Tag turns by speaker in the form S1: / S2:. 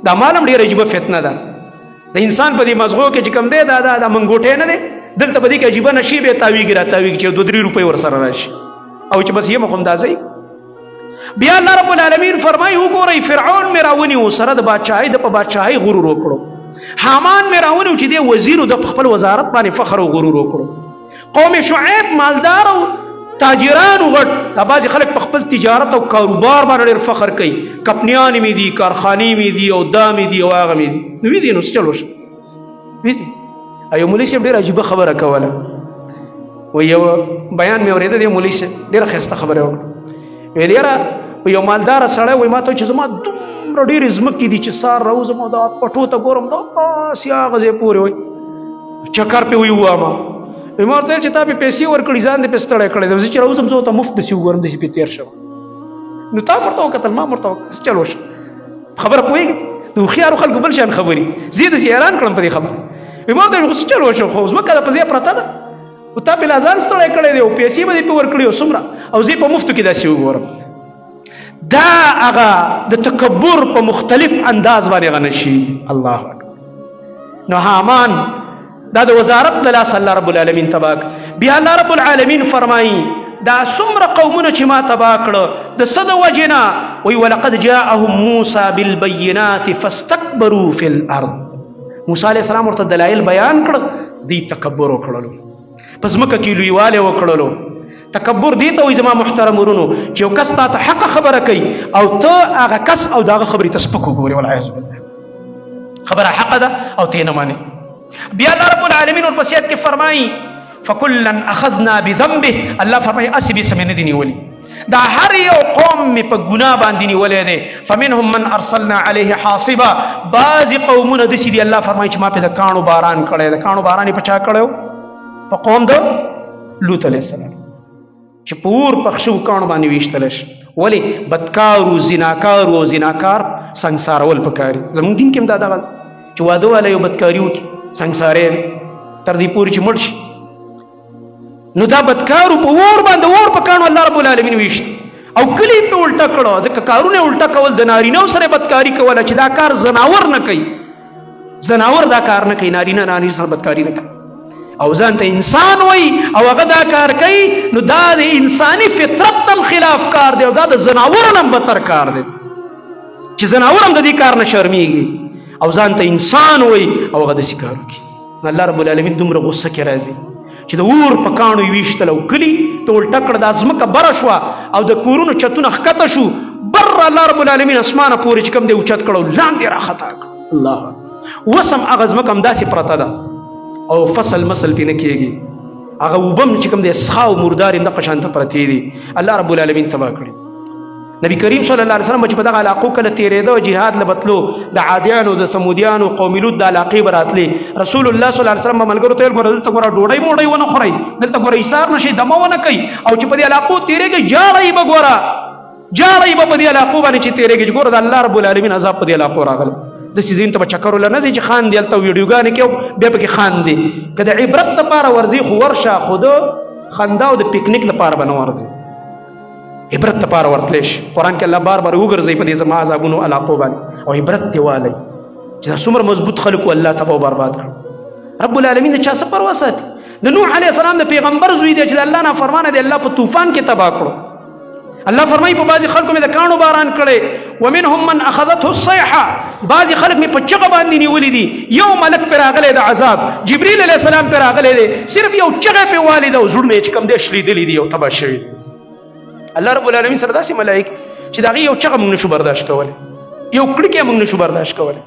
S1: دا مالم ډېره عجیبه فتنه ده د انسان په دې مزغو کې چې کوم دی دا منګوټی نه دی دلته په دې کې عجیبه نشي به تاویږي را تاویږي چې 2-3 روپۍ ورسره راشي او چې بس یم خو همداسې بیا الله رب العالمین فرمایي وګورئ فرعون مې راونیو سره د بادشاهۍ د په بادشاهۍ غرور وکړو حامان مې راونیو چې دی وزیر د خپل وزارت باندې فخر او غرور وکړو قوم شعیب مالدار او تاجران غټ دا بعضې خلک په خپل تجارت او کاروبار باندې ډېر فخر کوي کمپنیانې مې دي کارخانې مې دي او دا مې دي او هغه مې دي نو ویدي نو څه چل وشو ویدي او یو مولوي صاحب ډېره عجیبه خبره کوله و یو بیان مې اورېده دی مولوي صاحب ډېره ښایسته خبره وکړه ویل یاره یو مالداره سړی وایي ما ته چې زما دومره ډېرې ځمکې دي چې سار راوځم او دا پټو ته ګورم دا داسې هغه ځای پورې وایي چکر پې وایي وواما ما ورته ویل چې تا پې پیسې ورکړي ځان دې پې ستړی کړی دی زه چې راوځم زه ورته مفت داسې وګورم داسې پې تېر شم نو تا ورته وکتل ما ورته وکتل څه چل وشو خبره پوهېږې د هوښیارو خلکو بل شان خبرې زه یې داسې حیران کړم په دې خبره ما ورته ویل څه چل وشو خو ځمکه ده په ځای پرته ده او تا پې لا ځان ستړی کړی دی او پیسې به دې پې ورکړي او څومره او زه یې په مفتو کې داسې وګورم دا هغه د تکبر په مختلف انداز باندې هغه نشي الله اکبر نو حامان دا د وزارت د لاس الله رب العالمین تباه بیا الله رب العالمین فرمایي دا څومره قومونه چې ما تباه کړه د څه د وجې نه وایي ولقد جاءهم موسی بالبینات فاستکبروا فی الارض موسی علیه السلام ورته دلایل بیان کړه دوی تکبر وکړلو په ځمکه کې لویوالی وکړلو تکبر دی ته وایي زما محترم ورونو چې یو کس تا ته حقه خبره کوي او ته هغه کس او د هغه خبرې ته سپک وګورې والعیاذ بالله خبره حقه ده او ته یې نه منې بیا الله رب العالمین ورپسې آیت کې فرمایي فکلا اخذنا بذنبه الله فرمایي اسې بې سمې نه دي نیولي دا هر یو قوم مې په ګناه باندې نیولی دی فمنهم من ارسلنا علیه حاصبا بعضې قومونه داسې دي الله فرمایي چې ما پې د کاڼو باران کړی د کاڼو باران یې په چا کړی په قوم د لوط علیه السلام چې په اور پخ شوو کاڼو باندې ویشتلی شي ولې بدکارو زناکارو او زناکار سنګسارول پکاري زموږ دین کې هم دا دغه چې واده والا یو بدکاري وکړي سنګساری تر دې پورې چې مړ شي نو دا بدکارو په اور باندې اور په کاڼو الله رب العالمین ویشت او کلی په الټه کړو ځکه کارونه الټه کول د نارینهو سره بدکاري کوله چې دا کار زناور نه کوي زناور دا کار نه کوي نارینه سره بدکاري نه کوي او ځان ته انسان وای او هغه دا کار کوي نو دا د انساني فطرت تم خلاف کار دی او دا د زناورو نه بدتر کار دی چې زناور هم د دې کار نه شرمېږي او ځان ته انسان وای او هغه داسې کار وکړي الله رب العالمین دومره غصه کې راځي چې د اور په کاڼو یې ویشتل او کلي ته الټه کړه دا ځمکه بره شوه او د کورونو چتونه ښکته شو بر الله رب العالمین اسمانه پورې چې کوم دی اوچت کړه لاندې راخطا کړه الله اوس هم هغه ځمکه همداسې پرته ده او فصل مسل پې نه کېږي هغه اوبه هم چې کوم دی سخا او مردار یې دغه شانته پرتې دي الله رب العالمین تباه کړي نبی کریم صلی الله علیه وسلم چې په دغه علاقو کله تېرېده او جهاد له بتلو د عادیانو د سمودیانو قوم لوط د علاقې به راتلې رسول الله صلی الله علیه وسلم به ملګرو ته ویل ګوره دلته ګوره ډوډۍ موډۍ ونه خورئ دلته ګوره ایثار نه شئ دمه ونه کوئ او چې په دې علاقو تېرېږئ جاړئ به ګوره جاړئ به په دې علاقو باندې چې تېرېږئ چې ګوره د الله رب العالمین عذاب په دې علاقو راغلی داسې ځینو ته به چکر وله نه ځي چې خاندي هلته ویډیوګانې کوي بیا پکې خاندي که د عبرت دپاره ورځي خو ورشه خو د خندا او د پکنیک لپاره به نه ورځي عبرت دپاره ورتلی شي قرآن کې الله بار بار وګرځوي په دې زما عذابونو علاقو باندې او عبرت دې والی چې دا څومره مضبوط خلکو الله تباه و برباد کړو رب العالمین د چا څه پروا ساتي د نوح علیه السلام د پیغمبر زوی دی چې د الله نافرمانه دی الله په طوفان کې تباه کړو الله فرمایي په بعضې خلکو مې د کاڼو باران کړی ومنهم من اخذته الصیحه بعضې خلک مې په چغه باندې نیولي دي یو ملک پې راغلی د عذاب جبریل علیه السلام پې راغلی دی صرف یو چغه پې والي ده او زړونه یې چې کوم دی شلیدلي دي او تباه شوي الله رب العالمین سره داسې ملائک چې د هغې یو چغه موږ نشو برداشت کولی یو کړکې موږ نشو برداشت کولی